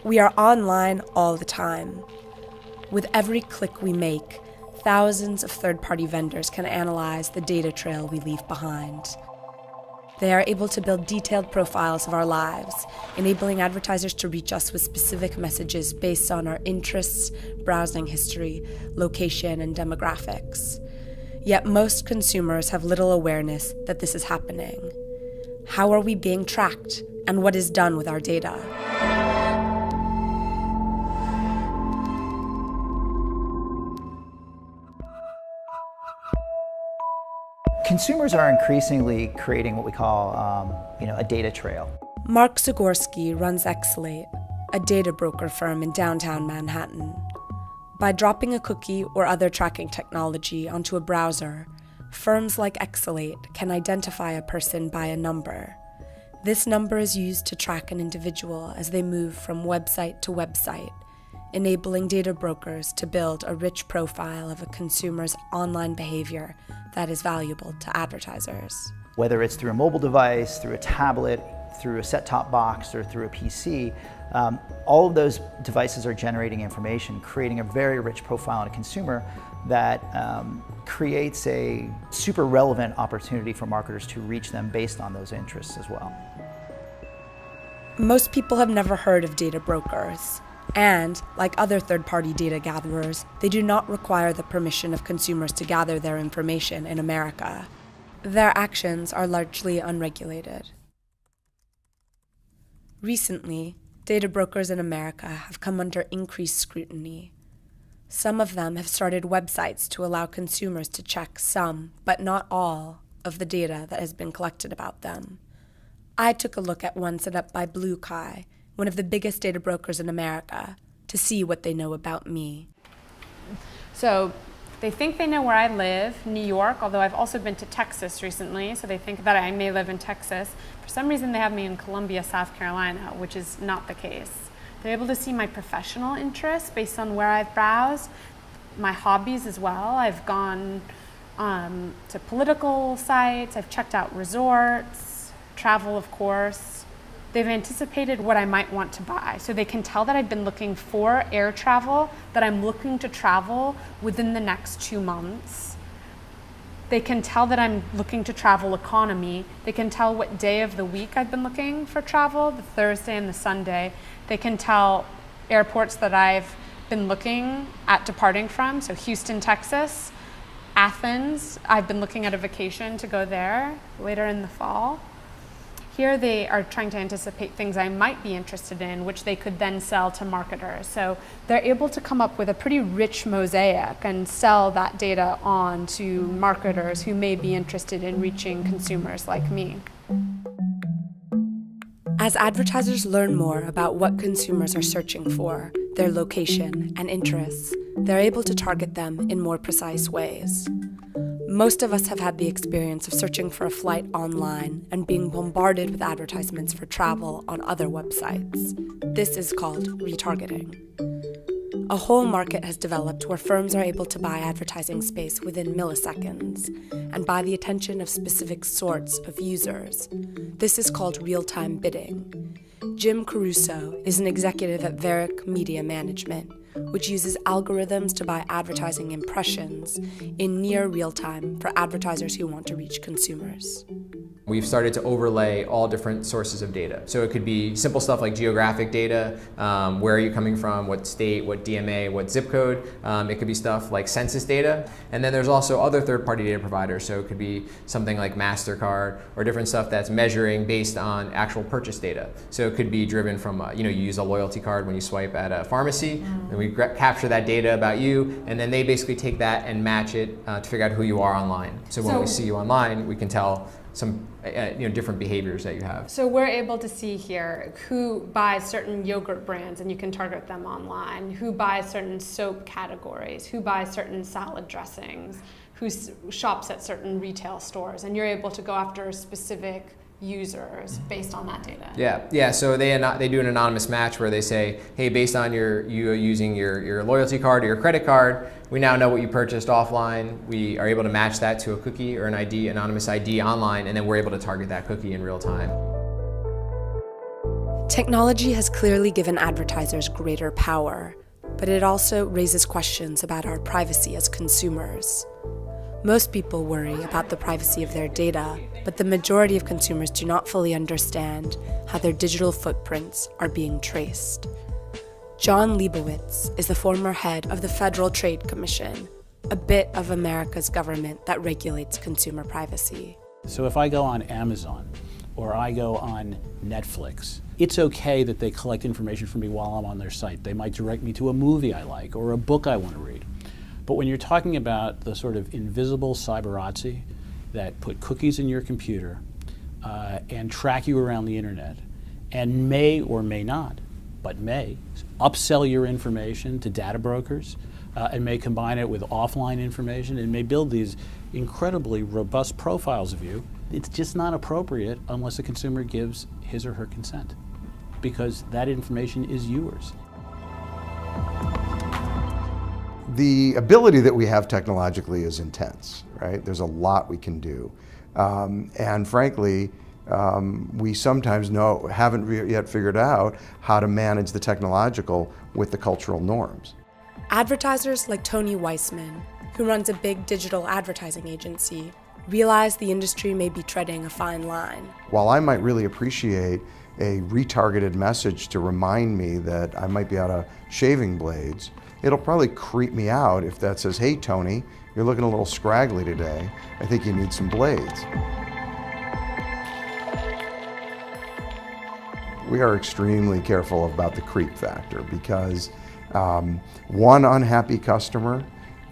We are online all the time. With every click we make, thousands of third-party vendors can analyze the data trail we leave behind. They are able to build detailed profiles of our lives, enabling advertisers to reach us with specific messages based on our interests, browsing history, location, and demographics. Yet most consumers have little awareness that this is happening. How are we being tracked, and what is done with our data? Consumers are increasingly creating what we call a data trail. Mark Zagorski runs Exalate, a data broker firm in downtown Manhattan. By dropping a cookie or other tracking technology onto a browser, firms like Exalate can identify a person by a number. This number is used to track an individual as they move from website to website, enabling data brokers to build a rich profile of a consumer's online behavior that is valuable to advertisers. Whether it's through a mobile device, through a tablet, through a set-top box, or through a PC, all of those devices are generating information, creating a very rich profile on a consumer that creates a super relevant opportunity for marketers to reach them based on those interests as well. Most people have never heard of data brokers. And, like other third-party data gatherers, they do not require the permission of consumers to gather their information in America. Their actions are largely unregulated. Recently, data brokers in America have come under increased scrutiny. Some of them have started websites to allow consumers to check some, but not all, of the data that has been collected about them. I took a look at one set up by Blue Kai, one of the biggest data brokers in America, to see what they know about me. So they think they know where I live, New York, although I've also been to Texas recently, so they think that I may live in Texas. For some reason, they have me in Columbia, South Carolina, which is not the case. They're able to see my professional interests based on where I've browsed, my hobbies as well. I've gone to political sites, I've checked out resorts, travel, of course. They've anticipated what I might want to buy. So they can tell that I've been looking for air travel, that I'm looking to travel within the next 2 months. They can tell that I'm looking to travel economy. They can tell what day of the week I've been looking for travel, the Thursday and the Sunday. They can tell airports that I've been looking at departing from, so Houston, Texas, Athens. I've been looking at a vacation to go there later in the fall. Here they are trying to anticipate things I might be interested in, which they could then sell to marketers. So they're able to come up with a pretty rich mosaic and sell that data on to marketers who may be interested in reaching consumers like me. As advertisers learn more about what consumers are searching for, their location and interests, they're able to target them in more precise ways. Most of us have had the experience of searching for a flight online and being bombarded with advertisements for travel on other websites. This is called retargeting. A whole market has developed where firms are able to buy advertising space within milliseconds and buy the attention of specific sorts of users. This is called real-time bidding. Jim Caruso is an executive at Varick Media Management, which uses algorithms to buy advertising impressions in near real time for advertisers who want to reach consumers. We've started to overlay all different sources of data. So it could be simple stuff like geographic data, where are you coming from, what state, what DMA, what zip code. It could be stuff like census data. And then there's also other third-party data providers. So it could be something like MasterCard or different stuff that's measuring based on actual purchase data. So it could be driven from, you use a loyalty card when you swipe at a pharmacy, and we capture that data about you, and then they basically take that and match it to figure out who you are online. So when we see you online, we can tell some different behaviors that you have. So we're able to see here who buys certain yogurt brands, and you can target them online, who buys certain soap categories, who buys certain salad dressings, who shops at certain retail stores, and you're able to go after specific users based on that data. Yeah. So they do an anonymous match where they say, hey, based on you using your loyalty card or your credit card, we now know what you purchased offline. We are able to match that to a cookie or an ID, anonymous ID online, and then we're able to target that cookie in real time. Technology has clearly given advertisers greater power, but it also raises questions about our privacy as consumers. Most people worry about the privacy of their data, but the majority of consumers do not fully understand how their digital footprints are being traced. John Leibowitz is the former head of the Federal Trade Commission, a bit of America's government that regulates consumer privacy. So if I go on Amazon or I go on Netflix, it's okay that they collect information from me while I'm on their site. They might direct me to a movie I like or a book I want to read. But when you're talking about the sort of invisible cyberazzi that put cookies in your computer and track you around the internet and may or may not, but may upsell your information to data brokers and may combine it with offline information and may build these incredibly robust profiles of you, it's just not appropriate unless a consumer gives his or her consent, because that information is yours. The ability that we have technologically is intense, right? There's a lot we can do. And frankly, we sometimes haven't yet figured out how to manage the technological with the cultural norms. Advertisers like Tony Weissman, who runs a big digital advertising agency, realize the industry may be treading a fine line. While I might really appreciate a retargeted message to remind me that I might be out of shaving blades, it'll probably creep me out if that says, "Hey Tony, you're looking a little scraggly today. I think you need some blades." We are extremely careful about the creep factor because one unhappy customer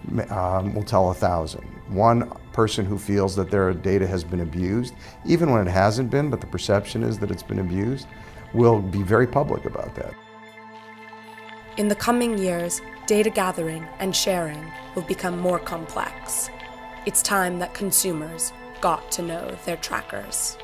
will tell 1,000. One person who feels that their data has been abused, even when it hasn't been, but the perception is that it's been abused, will be very public about that. In the coming years, data gathering and sharing will become more complex. It's time that consumers got to know their trackers.